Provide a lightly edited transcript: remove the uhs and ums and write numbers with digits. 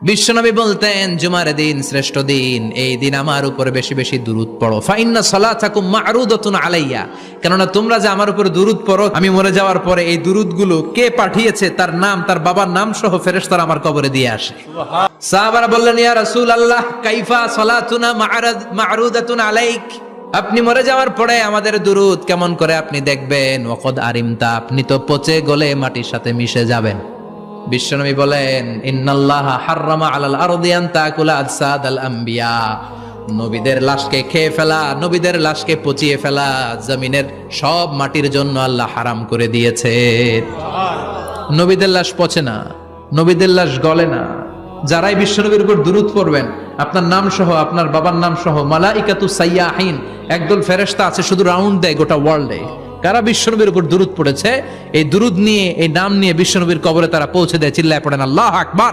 বিশ্বনবী বলতেন জুমার দিন শ্রেষ্ঠ দিন, এই দিন আমার উপরে বেশি বেশি দুরূদ পড়ো। ফাইন্না সালাতাকুম মা'রুদাতুন আলাইয়া, কেননা তোমরা যে আমার উপরে দুরূদ পড়ো, আমি মরে যাওয়ার পরে এই দুরূদগুলো কে পাঠিয়েছে তার নাম, তার বাবার নাম সহ ফেরেশতারা আমার কবরে দিয়ে আসে। সাহাবারা বললেন, ইয়া রাসূলুল্লাহ কাইফা সালাতুনা মা'রুদাতুন আলাইক, আপনি মরে যাওয়ার পরে আমাদের দুরূদ কেমন করে আপনি দেখবেন? ওয়াকাদ আরিমতা, আপনি তো পচে গলে মাটির সাথে মিশে যাবেন। বিশ্বনবী বলেন, ইন্নাল্লাহা হাররামা আলাল আরদি আন তাকুলা আজসাদাল আম্বিয়া, নবীদের লাশকে খেয়ে ফেলা, নবীদের লাশকে পচিয়ে ফেলা জমিনের সব মাটির জন্য আল্লাহ হারাম করে দিয়েছে। নবীদের লাশ পচে না, নবীদের লাশ গলে না। যারাই বিশ্বনবীর উপর দুরূদ পড়বেন, আপনার নাম সহ, আপনার বাবার নাম সহ, মালাইকাতু সাইয়াহিন, একদল ফেরেশতা আছে শুধু রাউন্ড দেয় গোটা ওয়ার্ল্ডে। কারা বিশ্বনবীর উপর দুরূদ পড়েছে, এই দুরূদ নিয়ে, এই নাম নিয়ে বিশ্বনবীর কবরে তারা পৌঁছে দেয়। চিল্লায় পড়েন আল্লাহু আকবার।